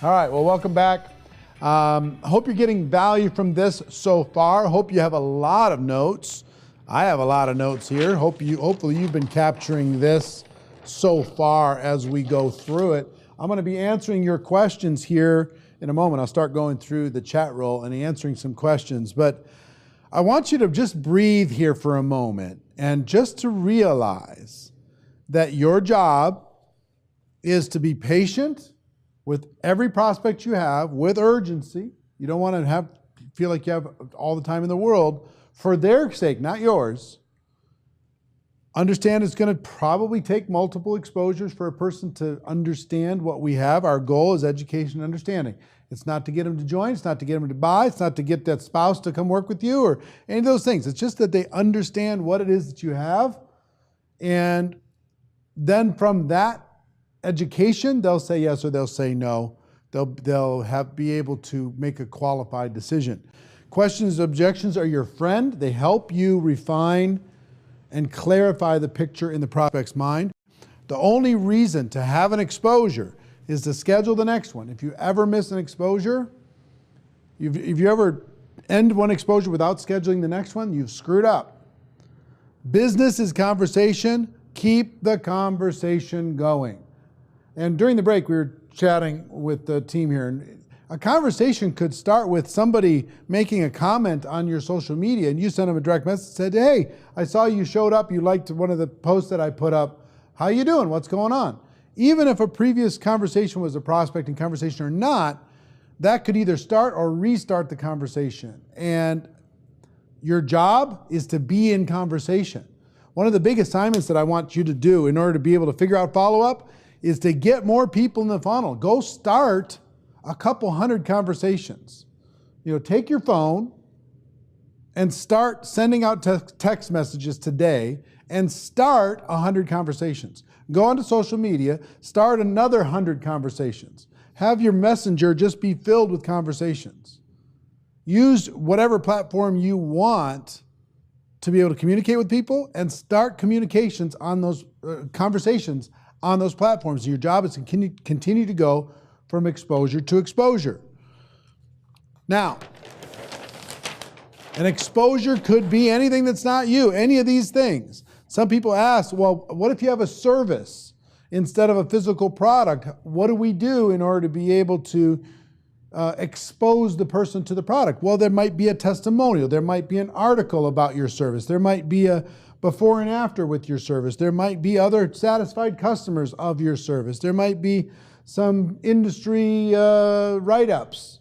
All right, well, welcome back. Hope you're getting value from this so far. Hope you have a lot of notes. I have a lot of notes here. Hopefully you've been capturing this so far as we go through it. I'm going to be answering your questions here in a moment. I'll start going through the chat roll and answering some questions, but I want you to just breathe here for a moment and just to realize that your job is to be patient with every prospect you have with urgency. You don't want to feel like you have all the time in the world for their sake, not yours. Understand it's going to probably take multiple exposures for a person to understand what we have. Our goal is education and understanding. It's not to get them to join. It's not to get them to buy. It's not to get that spouse to come work with you or any of those things. It's just that they understand what it is that you have. And then from that education, they'll say yes or they'll say no. They'll be able to make a qualified decision. Questions, objections are your friend. They help you refine and clarify the picture in the prospect's mind. The only reason to have an exposure is to schedule the next one. If you ever miss an exposure, if you ever end one exposure without scheduling the next one, you've screwed up. Business is conversation. Keep the conversation going. And during the break, we were chatting with the team here, and a conversation could start with somebody making a comment on your social media, and you send them a direct message and said, hey, I saw you showed up, you liked one of the posts that I put up. How you doing? What's going on? Even if a previous conversation was a prospecting conversation or not, that could either start or restart the conversation. And your job is to be in conversation. One of the big assignments that I want you to do in order to be able to figure out follow-up is to get more people in the funnel. Go start a couple hundred conversations. Take your phone and start sending out text messages today and start 100 conversations. Go onto social media, start another 100 conversations. Have your messenger just be filled with conversations. Use whatever platform you want to be able to communicate with people and start communications on those conversations on those platforms. Your job is to continue to go from exposure to exposure. Now, an exposure could be anything that's not you, any of these things. Some people ask, well, what if you have a service instead of a physical product? What do we do in order to be able to expose the person to the product? Well, there might be a testimonial. There might be an article about your service. There might be a before and after with your service. There might be other satisfied customers of your service. There might be some industry write-ups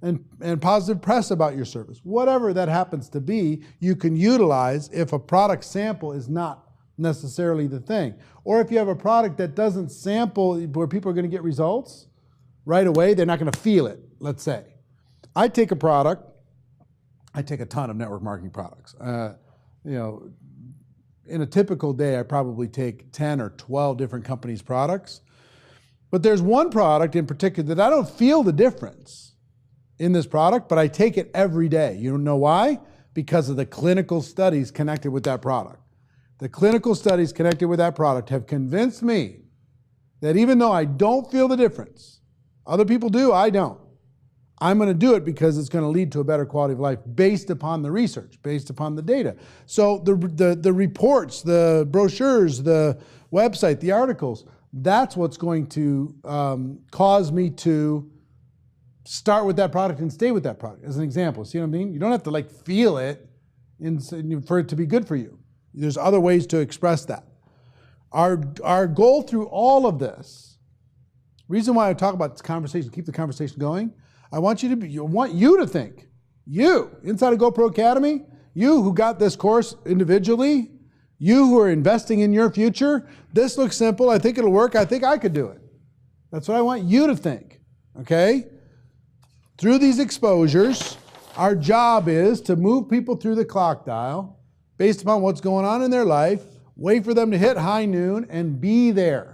and positive press about your service. Whatever that happens to be, you can utilize if a product sample is not necessarily the thing. Or if you have a product that doesn't sample where people are going to get results right away, they're not going to feel it, let's say. I take a product, I take a ton of network marketing products. In a typical day, I probably take 10 or 12 different companies' products. But there's one product in particular that I don't feel the difference in this product, but I take it every day. You know why? Because of the clinical studies connected with that product. The clinical studies connected with that product have convinced me that even though I don't feel the difference, other people do, I don't. I'm going to do it because it's going to lead to a better quality of life based upon the research, based upon the data. So the reports, the brochures, the website, the articles, that's what's going to cause me to start with that product and stay with that product. As an example, see what I mean? You don't have to feel it for it to be good for you. There's other ways to express that. Our goal through all of this, reason why I talk about this conversation, keep the conversation going, I want you to think, you, inside of GoPro Academy, you who got this course individually, you who are investing in your future, this looks simple, I think it'll work, I think I could do it. That's what I want you to think, okay? Through these exposures, our job is to move people through the clock dial based upon what's going on in their life, wait for them to hit high noon, and be there.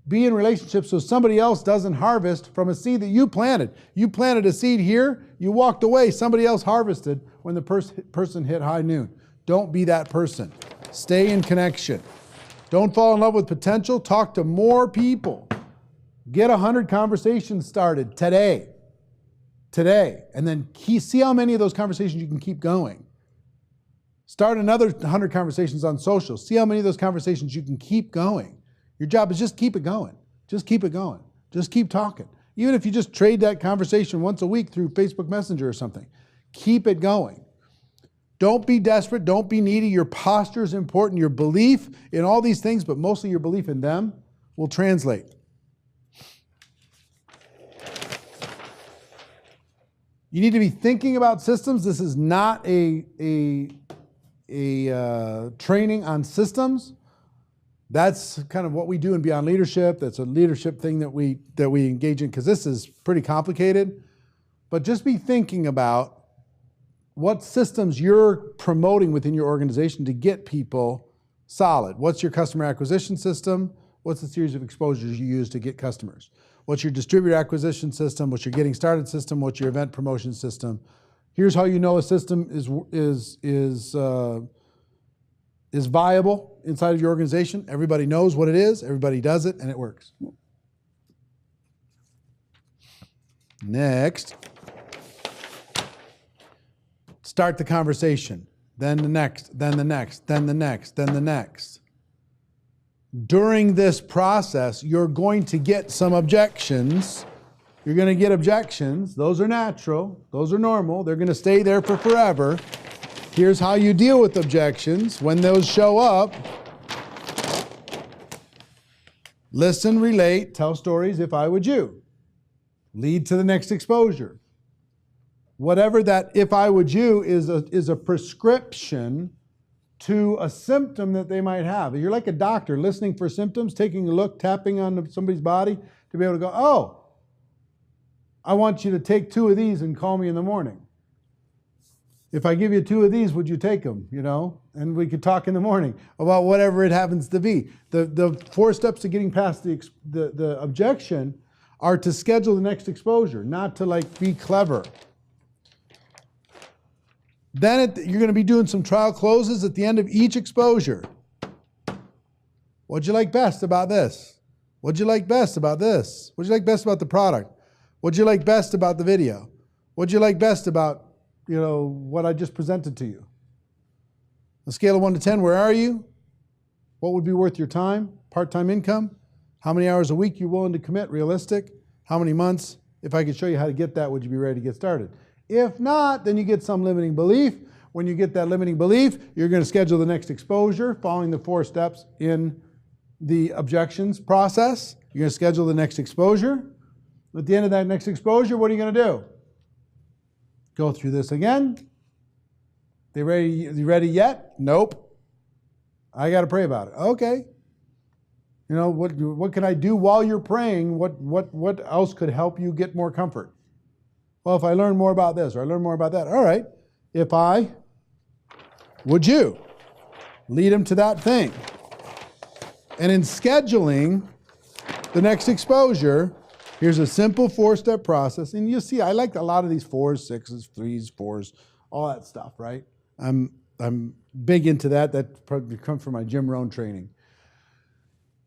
Be in relationships so somebody else doesn't harvest from a seed that you planted. You planted a seed here, you walked away, somebody else harvested when the person hit high noon. Don't be that person. Stay in connection. Don't fall in love with potential. Talk to more people. Get 100 conversations started today. And then see how many of those conversations you can keep going. Start another 100 conversations on social. See how many of those conversations you can keep going. Your job is just keep it going. Just keep it going. Just keep talking. Even if you just trade that conversation once a week through Facebook Messenger or something, keep it going. Don't be desperate. Don't be needy. Your posture is important. Your belief in all these things, but mostly your belief in them, will translate. You need to be thinking about systems. This is not a training on systems. That's kind of what we do in Beyond Leadership. That's a leadership thing that we engage in, because this is pretty complicated. But just be thinking about what systems you're promoting within your organization to get people solid. What's your customer acquisition system? What's the series of exposures you use to get customers? What's your distributor acquisition system? What's your getting started system? What's your event promotion system? Here's how you know a system is viable inside of your organization. Everybody knows what it is, everybody does it, and it works. Next, start the conversation. Then the next, then the next, then the next, then the next. During this process, you're going to get some objections. You're going to get objections. Those are natural. Those are normal. They're going to stay there for forever. Here's how you deal with objections. When those show up, listen, relate, tell stories if I would you. Lead to the next exposure. Whatever that if I would you is a prescription to a symptom that they might have. You're like a doctor listening for symptoms, taking a look, tapping on somebody's body to be able to go, oh, I want you to take 2 of these and call me in the morning. If I give you 2 of these, would you take them? You know, and we could talk in the morning about whatever it happens to be. The 4 steps to getting past the objection are to schedule the next exposure, not to like be clever. Then you're going to be doing some trial closes at the end of each exposure. What'd you like best about this? What'd you like best about this? What'd you like best about the product? What'd you like best about the video? What'd you like best about, you know, what I just presented to you? On a scale of 1 to 10, where are you? What would be worth your time? Part-time income? How many hours a week you're willing to commit? Realistic? How many months? If I could show you how to get that, would you be ready to get started? If not, then you get some limiting belief. When you get that limiting belief, you're going to schedule the next exposure following the 4 steps in the objections process. You're going to schedule the next exposure. At the end of that next exposure, what are you going to do? Go through this again. They ready? You ready yet? Nope. I got to pray about it. Okay. You know, what can I do while you're praying? What else could help you get more comfort? Well, if I learn more about this or I learn more about that, all right. If I would you lead them to that thing? And in scheduling the next exposure, here's a simple 4-step process. And you see, I like a lot of these 4s, 6s, 3s, 4s, all that stuff, right? I'm big into that. That probably comes from my Jim Rohn training.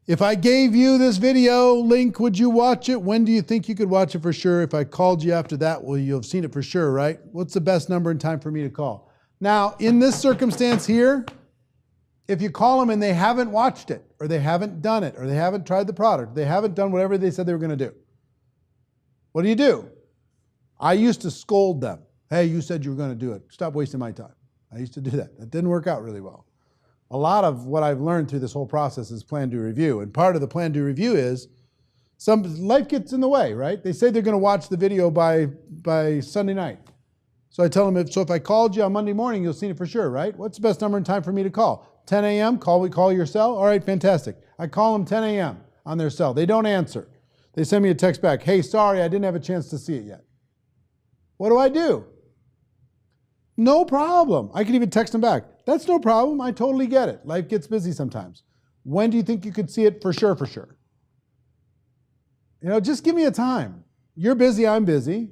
If I gave you this video link, would you watch it? When do you think you could watch it for sure? If I called you after that, well, you'll have seen it for sure, right? What's the best number and time for me to call? Now, in this circumstance here, if you call them and they haven't watched it, or they haven't done it, or they haven't tried the product, they haven't done whatever they said they were going to do, what do? I used to scold them. Hey, you said you were going to do it. Stop wasting my time. I used to do that. It didn't work out really well. A lot of what I've learned through this whole process is plan, do, review. And part of the plan, do, review is life gets in the way, right? They say they're going to watch the video by Sunday night. So I tell them, if I called you on Monday morning, you'll see it for sure, right? What's the best number and time for me to call? 10 a.m., call your cell? All right, fantastic. I call them 10 a.m. on their cell. They don't answer. They send me a text back. Hey, sorry, I didn't have a chance to see it yet. What do? No problem. I can even text them back. That's no problem. I totally get it. Life gets busy sometimes. When do you think you could see it for sure? You know, just give me a time. You're busy, I'm busy.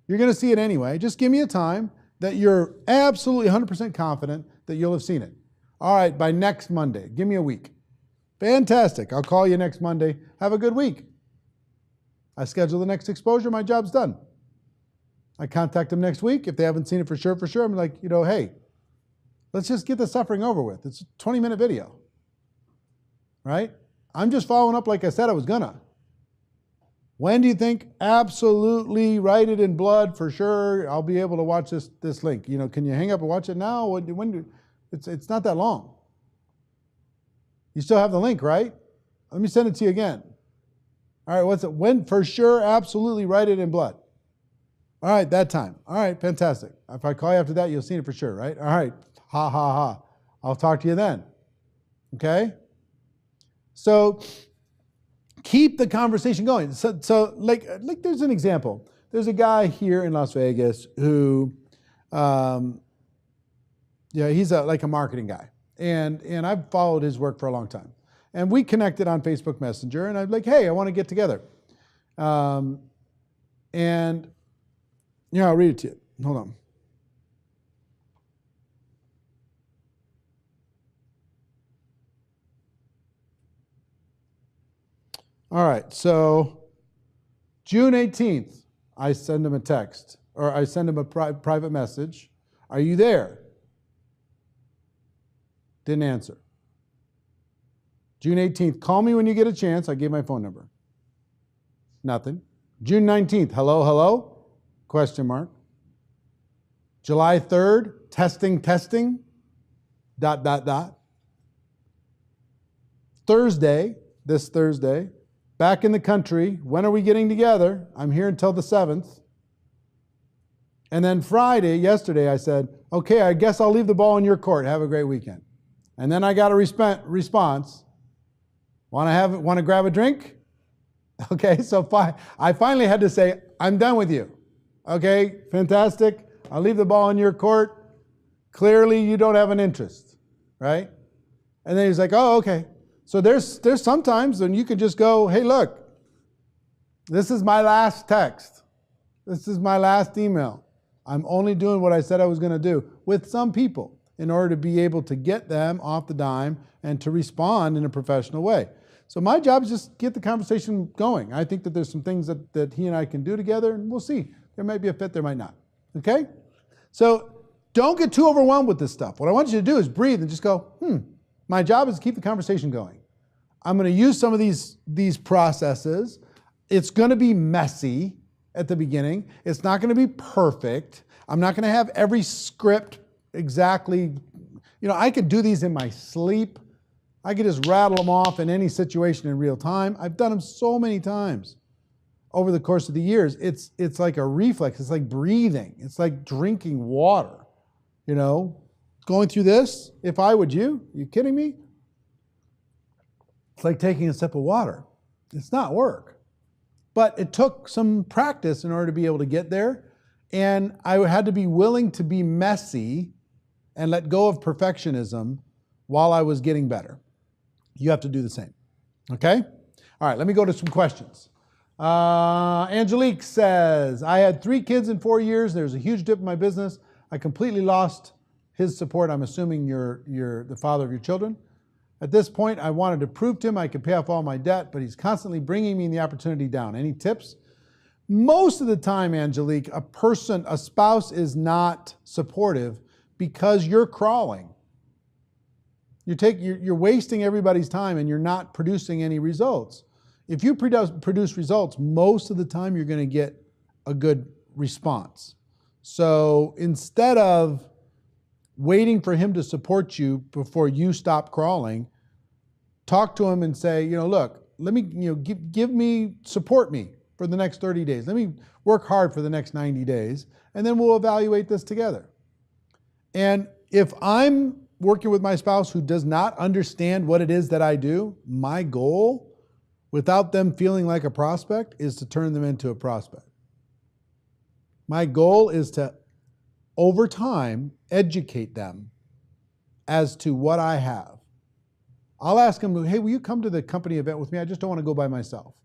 You're going to see it anyway. Just give me a time that you're absolutely 100% confident that you'll have seen it. All right, by next Monday. Give me a week. Fantastic. I'll call you next Monday. Have a good week. I schedule the next exposure, my job's done. I contact them next week. If they haven't seen it for sure, I'm like, hey, let's just get the suffering over with. It's a 20-minute video, right? I'm just following up like I said I was gonna. When do you think? Absolutely, write it in blood for sure. I'll be able to watch this link. Can you hang up and watch it now? It's not that long. You still have the link, right? Let me send it to you again. All right, what's it? When? For sure, absolutely, write it in blood. All right, that time. All right, fantastic. If I call you after that, you'll see it for sure, right? All right, ha, ha, ha. I'll talk to you then. Okay? So keep the conversation going. So like there's an example. There's a guy here in Las Vegas who, he's like a marketing guy. And I've followed his work for a long time. And we connected on Facebook Messenger, and I'm like, hey, I want to get together. And I'll read it to you. Hold on. All right, so June 18th, I send him a text, or I send him a private message. Are you there? Didn't answer. June 18th, call me when you get a chance. I gave my phone number. Nothing. June 19th, hello, hello? Question mark. July 3rd, testing. Thursday, this Thursday, back in the country. When are we getting together? I'm here until the 7th. And then Friday, yesterday, I said, okay, I guess I'll leave the ball in your court. Have a great weekend. And then I got a response. Want to grab a drink? Okay, so I finally had to say, I'm done with you. Okay, fantastic. I'll leave the ball in your court. Clearly, you don't have an interest, right? And then he's like, oh, okay. So there's sometimes when you could just go, hey, look, this is my last text. This is my last email. I'm only doing what I said I was going to do with some people in order to be able to get them off the dime and to respond in a professional way. So my job is just get the conversation going. I think that there's some things that he and I can do together, and we'll see. There might be a fit, there might not. Okay? So don't get too overwhelmed with this stuff. What I want you to do is breathe and just go, my job is to keep the conversation going. I'm going to use some of these processes. It's going to be messy at the beginning. It's not going to be perfect. I'm not going to have every script exactly. I could do these in my sleep. I could just rattle them off in any situation in real time. I've done them so many times over the course of the years. It's like a reflex. It's like breathing. It's like drinking water. Going through this, if I would you kidding me? It's like taking a sip of water. It's not work. But it took some practice in order to be able to get there. And I had to be willing to be messy and let go of perfectionism while I was getting better. You have to do the same. Okay? All right, let me go to some questions. Angelique says, I had 3 kids in 4 years. There's a huge dip in my business. I completely lost his support. I'm assuming you're the father of your children. At this point, I wanted to prove to him I could pay off all my debt, but he's constantly bringing me the opportunity down. Any tips? Most of the time, Angelique, a spouse is not supportive because you're crawling. You're wasting everybody's time and you're not producing any results. If you produce results, most of the time you're going to get a good response. So instead of waiting for him to support you before you stop crawling, talk to him and say, look, let me, support me for the next 30 days. Let me work hard for the next 90 days, and then we'll evaluate this together. And if I'm working with my spouse who does not understand what it is that I do, my goal, without them feeling like a prospect, is to turn them into a prospect. My goal is to, over time, educate them as to what I have. I'll ask them, hey, will you come to the company event with me? I just don't want to go by myself.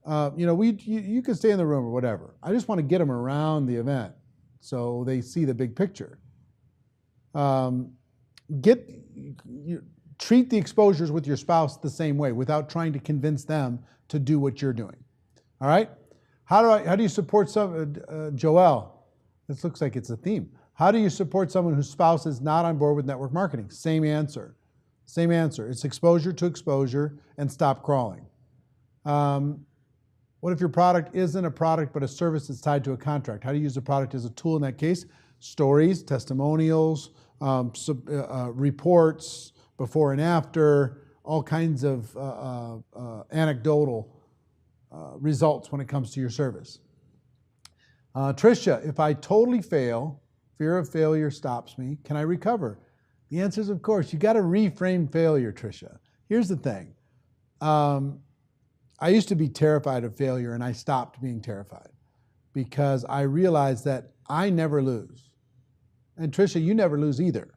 You can stay in the room or whatever. I just want to get them around the event so they see the big picture. Treat the exposures with your spouse the same way without trying to convince them to do what you're doing. All right? How do you support Joelle? This looks like it's a theme. How do you support someone whose spouse is not on board with network marketing? Same answer. Same answer. It's exposure to exposure and stop crawling. What if your product isn't a product but a service that's tied to a contract? How do you use the product as a tool in that case? Stories, testimonials, reports, before and after, all kinds of anecdotal results when it comes to your service. Tricia, if I totally fail, fear of failure stops me, can I recover? The answer is, of course. You got to reframe failure, Tricia. Here's the thing. I used to be terrified of failure, and I stopped being terrified because I realized that I never lose. And Tricia, you never lose either.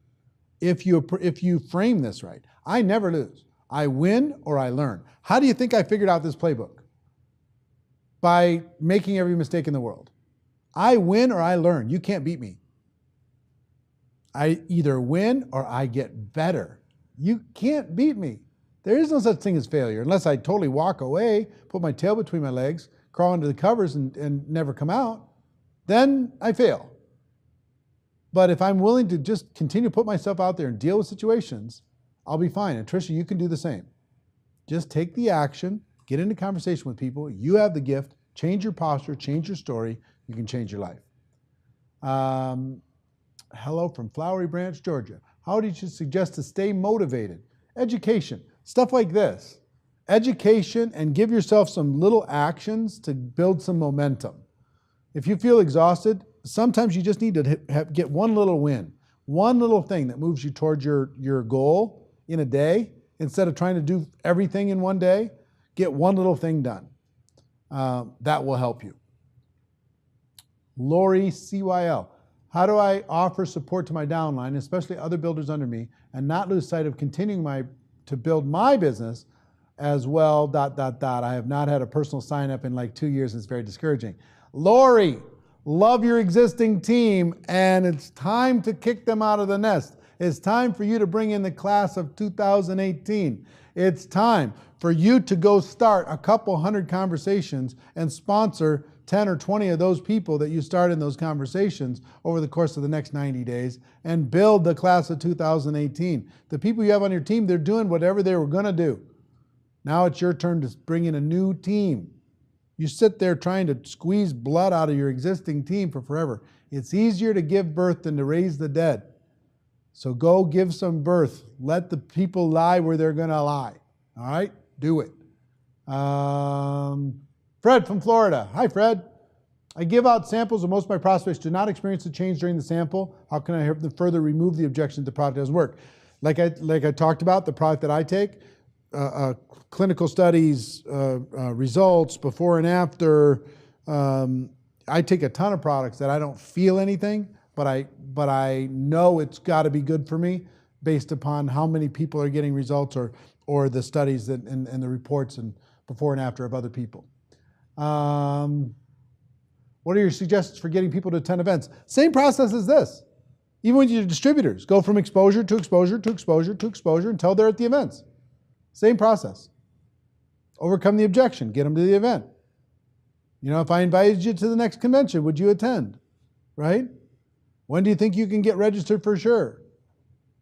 If you frame this right, I never lose. I win or I learn. How do you think I figured out this playbook? By making every mistake in the world. I win or I learn. You can't beat me. I either win or I get better. You can't beat me. There is no such thing as failure unless I totally walk away, put my tail between my legs, crawl into the covers and never come out. Then I fail. But if I'm willing to just continue to put myself out there and deal with situations, I'll be fine. And Tricia, you can do the same. Just take the action, get into conversation with people. You have the gift. Change your posture, change your story. You can change your life. Hello from Flowery Branch, Georgia. How did you suggest to stay motivated? Education, stuff like this. Education, and give yourself some little actions to build some momentum. If you feel exhausted, sometimes you just need to get one little win, one little thing that moves you towards your goal in a day. Instead of trying to do everything in one day, get one little thing done. That will help you. Lori CYL. How do I offer support to my downline, especially other builders under me, and not lose sight of continuing to build my business as well, ... I have not had a personal sign up in like 2 years. It's very discouraging. Lori, love your existing team, and it's time to kick them out of the nest. It's time for you to bring in the class of 2018. It's time for you to go start a couple hundred conversations and sponsor 10 or 20 of those people that you start in those conversations over the course of the next 90 days and build the class of 2018. The people you have on your team, they're doing whatever they were going to do. Now it's your turn to bring in a new team. You sit there trying to squeeze blood out of your existing team for forever. It's easier to give birth than to raise the dead. So go give some birth. Let the people lie where they're going to lie. All right? Do it. Fred from Florida. Hi, Fred. I give out samples and most of my prospects do not experience a change during the sample. How can I help them further remove the objection that the product doesn't work? Like I talked about, the product that I take, clinical studies, results, before and after. I take a ton of products that I don't feel anything, but I know it's got to be good for me based upon how many people are getting results or the studies and the reports and before and after of other people. What are your suggestions for getting people to attend events? Same process as this. Even with your distributors, go from exposure to exposure to exposure to exposure until they're at the events. Same process. Overcome the objection, get them to the event. You know, if I invited you to the next convention, would you attend? Right? When do you think you can get registered for sure?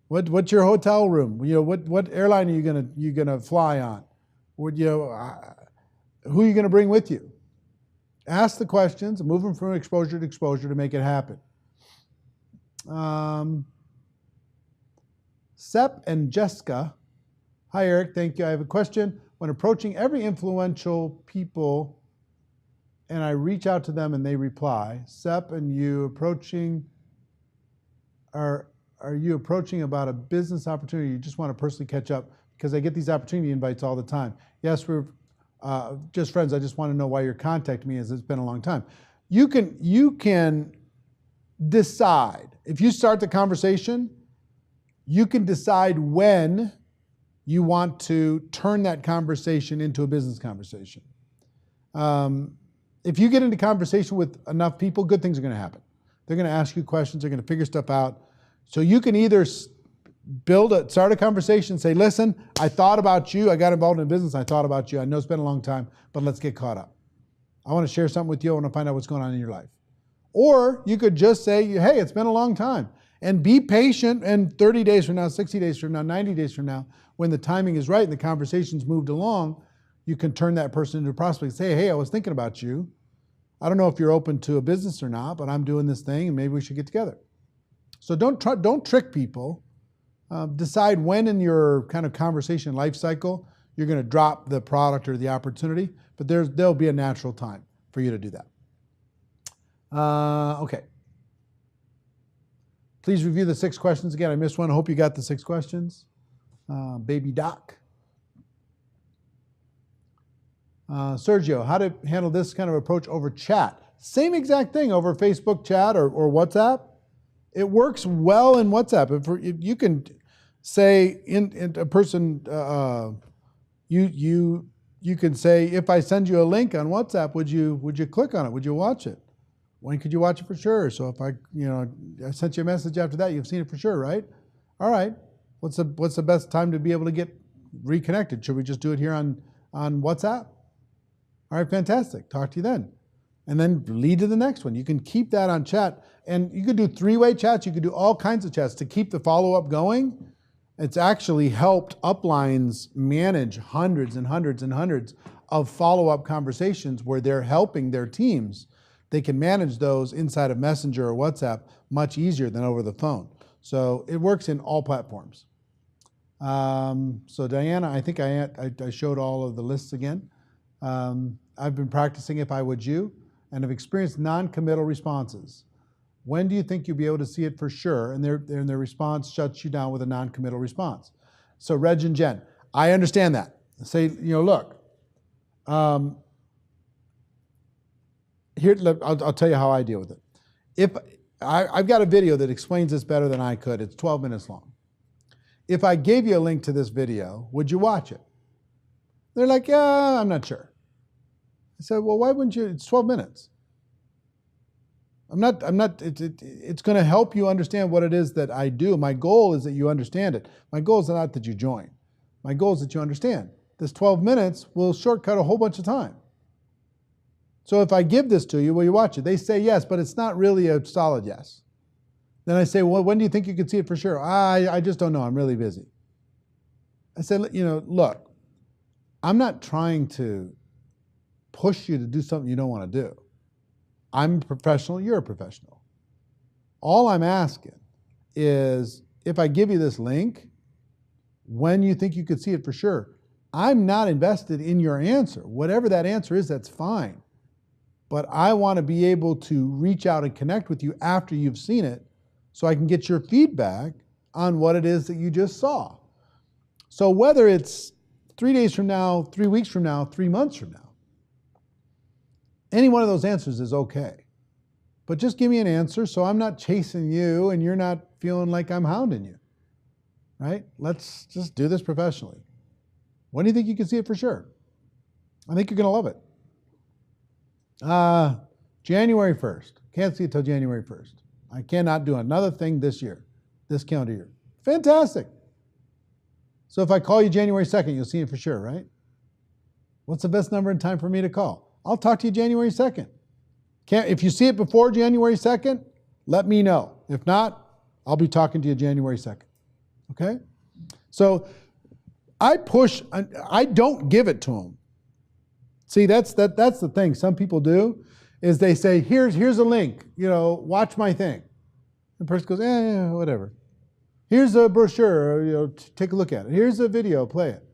What's your hotel room? You know, what airline are you gonna fly on? Who are you gonna bring with you? Ask the questions and move them from exposure to exposure to make it happen. Sep and Jessica. Hi, Eric. Thank you. I have a question. When approaching every influential people and I reach out to them and they reply, Sep, and you approaching, are you approaching about a business opportunity? You just want to personally catch up? Because I get these opportunity invites all the time. Yes, we're just friends. I just want to know why you're contacting me, as it's been a long time. You can decide. If you start the conversation, you can decide when you want to turn that conversation into a business conversation. If you get into conversation with enough people, good things are going to happen. They're going to ask you questions. They're going to figure stuff out. So you can either start a conversation, say, listen, I thought about you. I got involved in business. I thought about you. I know it's been a long time, but let's get caught up. I want to share something with you. I want to find out what's going on in your life. Or you could just say, hey, it's been a long time. And be patient, and 30 days from now, 60 days from now, 90 days from now, when the timing is right and the conversation's moved along, you can turn that person into a prospect and say, hey, I was thinking about you. I don't know if you're open to a business or not, but I'm doing this thing and maybe we should get together. So don't trick people. Decide when in your kind of conversation life cycle you're going to drop the product or the opportunity, but there'll be a natural time for you to do that. Okay. Please review the 6 questions again. I missed one. I hope you got the 6 questions. Baby Doc. Sergio, how to handle this kind of approach over chat? Same exact thing over Facebook chat or WhatsApp. It works well in WhatsApp. If you can say in a person, you can say, if I send you a link on WhatsApp, would you click on it? Would you watch it? When could you watch it for sure? So if I sent you a message after that, you've seen it for sure, right? All right. What's the best time to be able to get reconnected? Should we just do it here on WhatsApp? All right, fantastic. Talk to you then. And then lead to the next one. You can keep that on chat. And you could do 3-way chats. You could do all kinds of chats to keep the follow-up going. It's actually helped uplines manage hundreds and hundreds and hundreds of follow-up conversations where they're helping their teams. They can manage those inside of Messenger or WhatsApp much easier than over the phone. So it works in all platforms. So Diana, I think I showed all of the lists again. I've been practicing If I Would You and have experienced non-committal responses. When do you think you'll be able to see it for sure? And their response shuts you down with a non-committal response. So Reg and Jen, I understand that. Say, look, here, I'll tell you how I deal with it. If I've got a video that explains this better than I could. It's 12 minutes long. If I gave you a link to this video, would you watch it? They're like, yeah, I'm not sure. I said, well, why wouldn't you? It's 12 minutes. It's going to help you understand what it is that I do. My goal is that you understand it. My goal is not that you join. My goal is that you understand. This 12 minutes will shortcut a whole bunch of time. So if I give this to you, will you watch it? They say yes, but it's not really a solid yes. Then I say, well, when do you think you could see it for sure? I just don't know. I'm really busy. I said, look, I'm not trying to push you to do something you don't want to do. I'm a professional, you're a professional. All I'm asking is, if I give you this link, when you think you could see it for sure. I'm not invested in your answer. Whatever that answer is, that's fine. But I want to be able to reach out and connect with you after you've seen it so I can get your feedback on what it is that you just saw. So whether it's 3 days from now, 3 weeks from now, 3 months from now, any one of those answers is okay. But just give me an answer so I'm not chasing you and you're not feeling like I'm hounding you, right? Let's just do this professionally. When do you think you can see it for sure? I think you're going to love it. January 1st. Can't see it till January 1st. I cannot do another thing this year, this calendar year. Fantastic. So if I call you January 2nd, you'll see it for sure, right? What's the best number and time for me to call? I'll talk to you January 2nd. If you see it before January 2nd, let me know. If not, I'll be talking to you January 2nd. Okay? So I don't give it to them. See, that's the thing. Some people do, is they say, here's a link, watch my thing. The person goes, yeah, whatever. Here's a brochure, take a look at it. Here's a video, play it.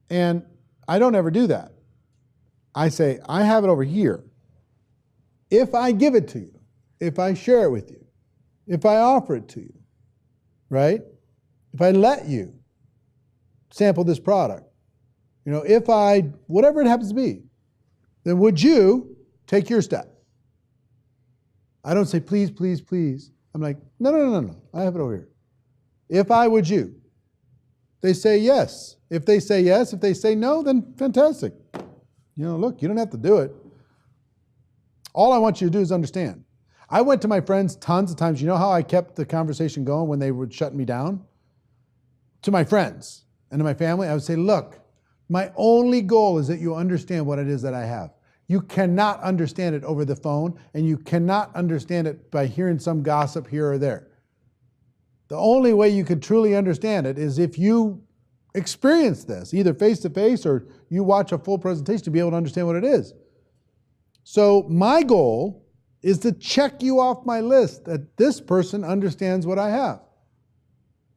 And I don't ever do that. I say, I have it over here. If I give it to you, if I share it with you, if I offer it to you, right? If I let you sample this product, whatever it happens to be, then would you take your step? I don't say, please, please, please. I'm like, no. I have it over here. If I would you. They say yes. If they say yes, if they say no, then fantastic. Look, you don't have to do it. All I want you to do is understand. I went to my friends tons of times. You know how I kept the conversation going when they would shut me down? To my friends and to my family, I would say, look, my only goal is that you understand what it is that I have. You cannot understand it over the phone, and you cannot understand it by hearing some gossip here or there. The only way you could truly understand it is if you experience this, either face-to-face or you watch a full presentation to be able to understand what it is. So my goal is to check you off my list that this person understands what I have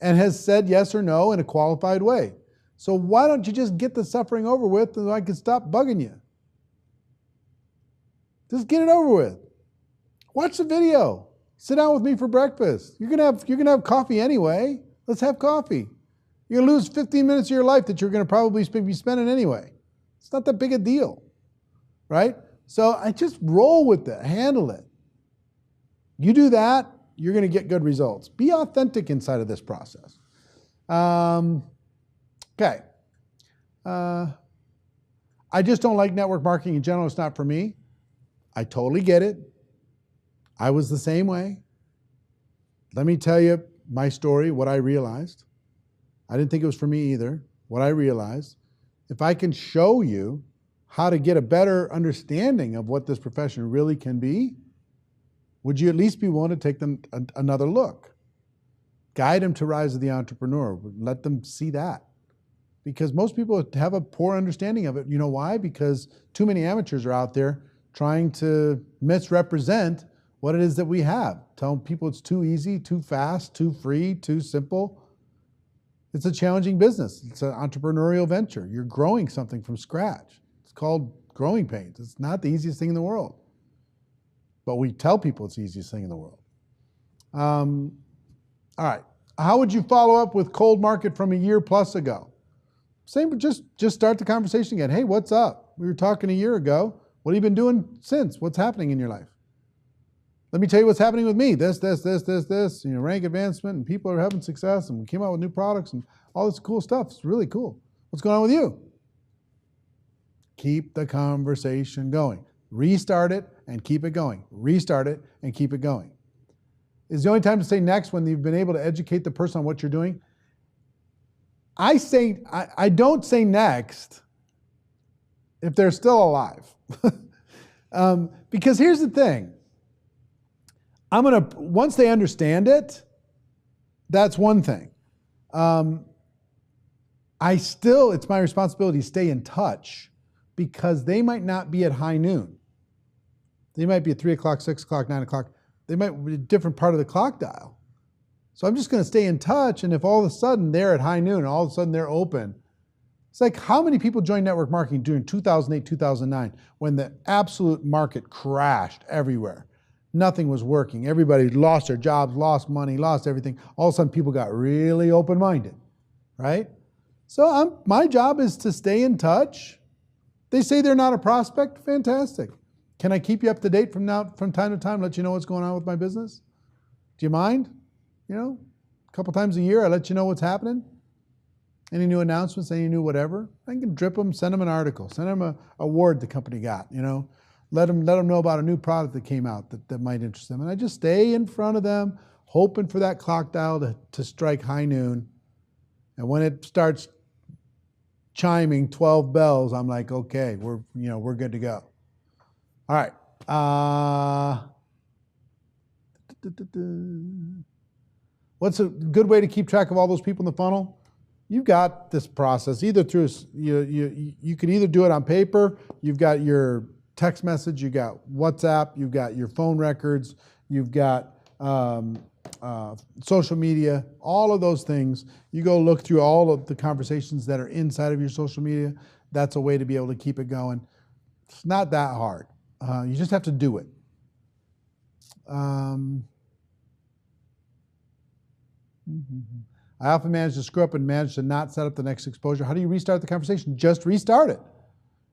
and has said yes or no in a qualified way. So why don't you just get the suffering over with so I can stop bugging you? Just get it over with. Watch the video. Sit down with me for breakfast. You're gonna have coffee anyway. Let's have coffee. You're gonna lose 15 minutes of your life that you're gonna probably be spending anyway. It's not that big a deal, right? So I just roll with it, handle it. You do that, you're gonna get good results. Be authentic inside of this process. Okay. I just don't like network marketing in general. It's not for me. I totally get it. I was the same way. Let me tell you my story, what I realized. I didn't think it was for me either. What I realized, if I can show you how to get a better understanding of what this profession really can be, would you at least be willing to take them another look? Guide them to Rise of the Entrepreneur. Let them see that. Because most people have a poor understanding of it. You know why? Because too many amateurs are out there trying to misrepresent what it is that we have. Telling people it's too easy, too fast, too free, too simple. It's a challenging business. It's an entrepreneurial venture. You're growing something from scratch. It's called growing pains. It's not the easiest thing in the world. But we tell people it's the easiest thing in the world. All right. How would you follow up with cold market from a year plus ago? Same, but just start the conversation again. Hey, what's up? We were talking a year ago. What have you been doing since? What's happening in your life? Let me tell you what's happening with me. This. You know, rank advancement, and people are having success, and we came out with new products and all this cool stuff. It's really cool. What's going on with you? Keep the conversation going. Restart it and keep it going. Restart it and keep it going. Is the only time to say next when you've been able to educate the person on what you're doing. I don't say next if they're still alive. Because here's the thing. Once they understand it, that's one thing. It's my responsibility to stay in touch because they might not be at high noon. They might be at 3 o'clock, 6 o'clock, 9 o'clock. They might be a different part of the clock dial. So I'm just going to stay in touch, and if all of a sudden they're at high noon, and all of a sudden they're open, it's like how many people joined network marketing during 2008, 2009 when the absolute market crashed everywhere. Nothing was working. Everybody lost their jobs, lost money, lost everything. All of a sudden people got really open-minded, right? So my job is to stay in touch. They say they're not a prospect, fantastic. Can I keep you up to date from time to time, let you know what's going on with my business? Do you mind? You know, a couple times a year, I let you know what's happening. Any new announcements, any new whatever. I can drip them, send them an article, send them an award the company got, you know. Let them know about a new product that came out that might interest them. And I just stay in front of them, hoping for that clock dial to strike high noon. And when it starts chiming 12 bells, I'm like, okay, we're good to go. All right. What's a good way to keep track of all those people in the funnel? You've got this process either through, you can either do it on paper, you've got your text message, you've got WhatsApp, you've got your phone records, you've got social media, all of those things. You go look through all of the conversations that are inside of your social media. That's a way to be able to keep it going. It's not that hard. You just have to do it. I often manage to screw up and manage to not set up the next exposure. How do you restart the conversation? Just restart it.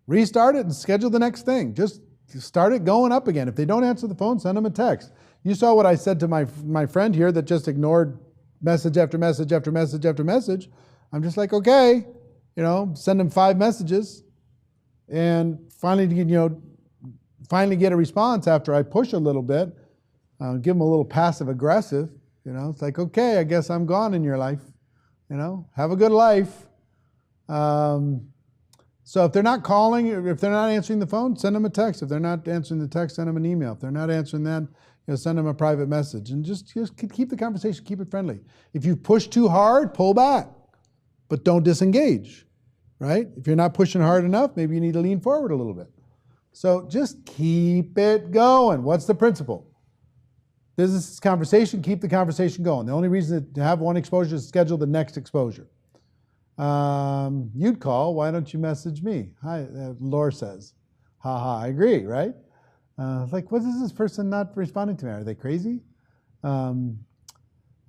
Restart it and schedule the next thing. Just start it going up again. If they don't answer the phone, send them a text. You saw what I said to my friend here that just ignored message after message after message after message. I'm just like, okay, send them 5 messages and finally get a response after I push a little bit. Give them a little passive aggressive. It's like, okay, I guess I'm gone in your life. Have a good life. So if they're not calling, if they're not answering the phone, send them a text. If they're not answering the text, send them an email. If they're not answering that, send them a private message. And just keep the conversation, keep it friendly. If you push too hard, pull back, but don't disengage, right? If you're not pushing hard enough, maybe you need to lean forward a little bit. So just keep it going. What's the principle? Business is conversation, keep the conversation going. The only reason to have one exposure is to schedule the next exposure. You'd call, why don't you message me? Hi, Laura says. I agree, right? Like, what is this person not responding to me? Are they crazy? What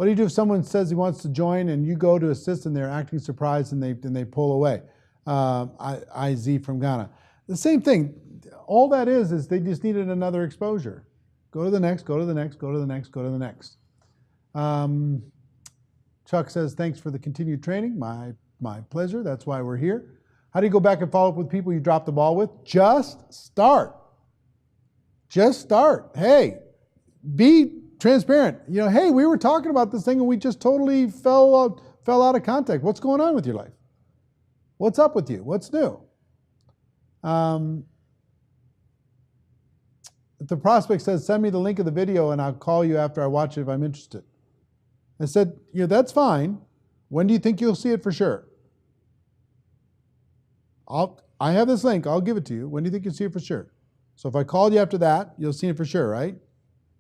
do you do if someone says he wants to join and you go to assist and they're acting surprised and they pull away? IZ from Ghana. The same thing. All that is they just needed another exposure. Go to the next, go to the next, go to the next, go to the next. Chuck says, thanks for the continued training. My pleasure. That's why we're here. How do you go back and follow up with people you dropped the ball with? Just start. Just start. Hey, be transparent. Hey, we were talking about this thing and we just totally fell out of contact. What's going on with your life? What's up with you? What's new? If the prospect says, send me the link of the video and I'll call you after I watch it if I'm interested. I said, that's fine. When do you think you'll see it for sure? I have this link. I'll give it to you. When do you think you'll see it for sure? So if I called you after that, you'll see it for sure, right?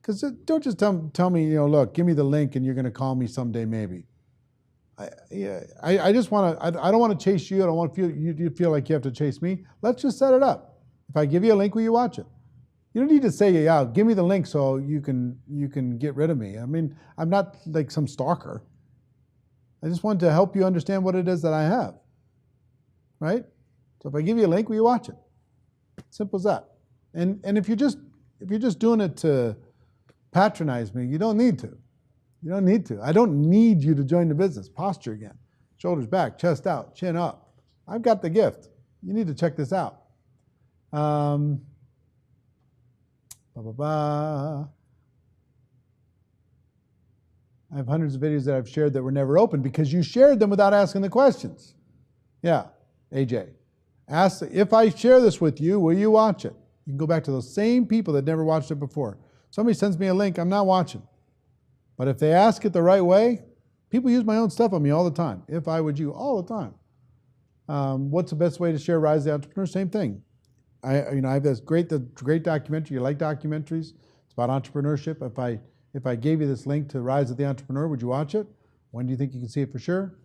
Because don't just tell me, look, give me the link and you're going to call me someday maybe. I just want to, I don't want to chase you. I don't want you to feel like you have to chase me. Let's just set it up. If I give you a link, will you watch it? You don't need to say, yeah, give me the link so you can get rid of me. I mean, I'm not like some stalker. I just want to help you understand what it is that I have, right? So if I give you a link, will you watch it? Simple as that. And if you're just doing it to patronize me, you don't need to. You don't need to. I don't need you to join the business. Posture again. Shoulders back, chest out, chin up. I've got the gift. You need to check this out. I have hundreds of videos that I've shared that were never opened because you shared them without asking the questions. Yeah, AJ. Ask, if I share this with you, will you watch it? You can go back to those same people that never watched it before. Somebody sends me a link, I'm not watching. But if they ask it the right way, people use my own stuff on me all the time. If I would you, all the time. What's the best way to share Rise of the Entrepreneur? Same thing. I have this great documentary. You like documentaries? It's about entrepreneurship. If I gave you this link to Rise of the Entrepreneur, would you watch it? When do you think you can see it for sure?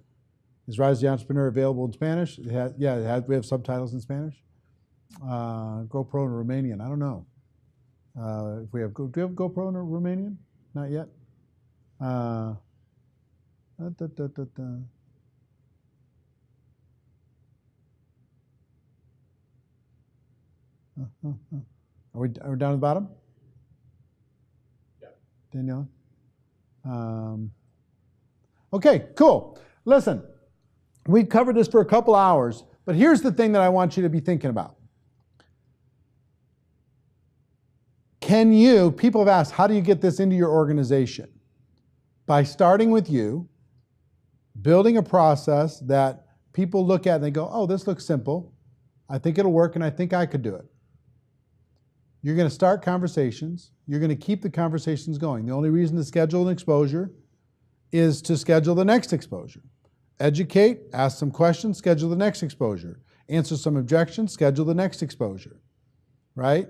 Is Rise of the Entrepreneur available in Spanish? We have subtitles in Spanish. GoPro in Romanian, I don't know. Do we have GoPro in Romanian? Not yet. Are we down at the bottom? Yeah. Danielle? Okay, cool. Listen, we've covered this for a couple hours, but here's the thing that I want you to be thinking about. People have asked, how do you get this into your organization? By starting with you, building a process that people look at and they go, oh, this looks simple. I think it'll work and I think I could do it. You're going to start conversations. You're going to keep the conversations going. The only reason to schedule an exposure is to schedule the next exposure. Educate, ask some questions, schedule the next exposure. Answer some objections, schedule the next exposure, right?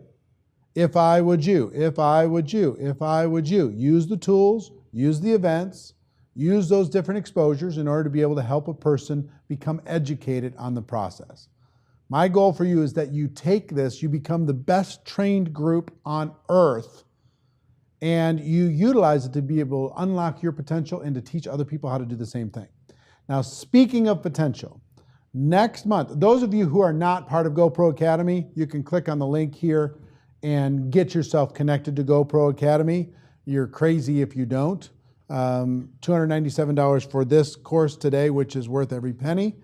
If I would you, if I would you, if I would you. Use the tools, use the events, use those different exposures in order to be able to help a person become educated on the process. My goal for you is that you take this, you become the best trained group on earth, and you utilize it to be able to unlock your potential and to teach other people how to do the same thing. Now, speaking of potential, next month, those of you who are not part of GoPro Academy, you can click on the link here and get yourself connected to GoPro Academy. You're crazy if you don't. $297 for this course today, which is worth every penny.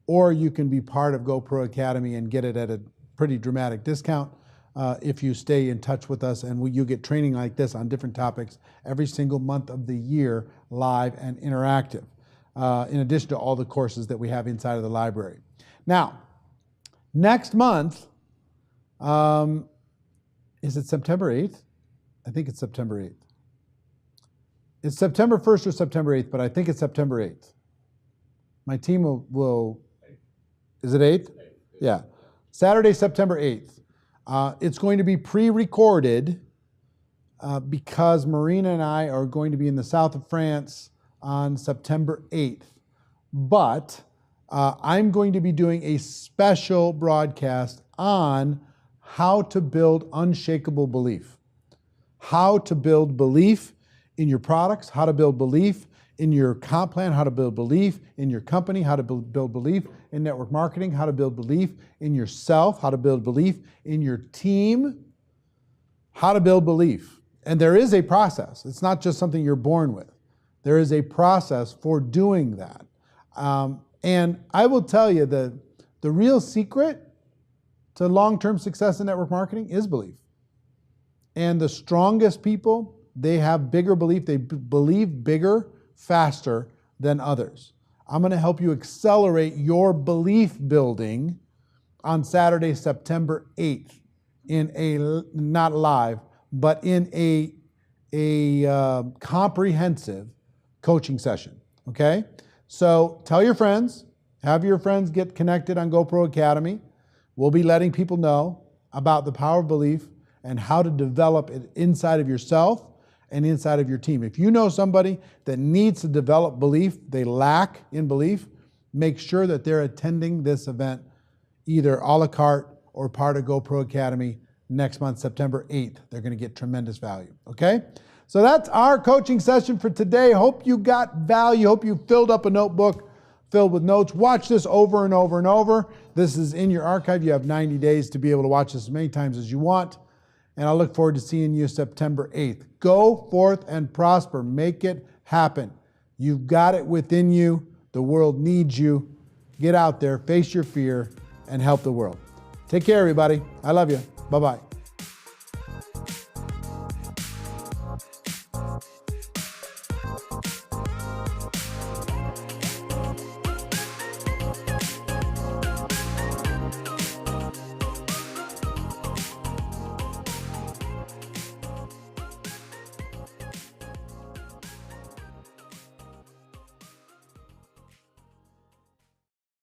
Or you can be part of GoPro Academy and get it at a pretty dramatic discount if you stay in touch with us, and you get training like this on different topics every single month of the year, live and interactive, in addition to all the courses that we have inside of the library. Now, Next month, is it September 8th? I think it's September 8th. It's September 1st or September 8th, but I think it's September 8th. My team will is it 8th? Yeah. Saturday, September 8th. It's going to be pre-recorded because Marina and I are going to be in the south of France on September 8th. But I'm going to be doing a special broadcast on how to build unshakable belief. How to build belief in your products, how to build belief in your comp plan, how to build belief in your company, how to build belief in network marketing, how to build belief in yourself, how to build belief in your team, how to build belief. And there is a process. It's not just something you're born with. There is a process for doing that. And I will tell you the real secret to long-term success in network marketing is belief. And the strongest people, they have bigger belief. They believe bigger, faster than others. I'm going to help you accelerate your belief building on Saturday, September 8th in a, not live, but in a comprehensive coaching session, okay? So tell your friends, have your friends get connected on GoPro Academy. We'll be letting people know about the power of belief and how to develop it inside of yourself and inside of your team. If you know somebody that needs to develop belief, they lack in belief, make sure that they're attending this event, either a la carte or part of GoPro Academy next month, September 8th. They're going to get tremendous value, okay? So that's our coaching session for today. Hope you got value. Hope you filled up a notebook filled with notes. Watch this over and over and over. This is in your archive. You have 90 days to be able to watch this as many times as you want. And I look forward to seeing you September 8th. Go forth and prosper. Make it happen. You've got it within you. The world needs you. Get out there, face your fear, and help the world. Take care, everybody. I love you. Bye-bye.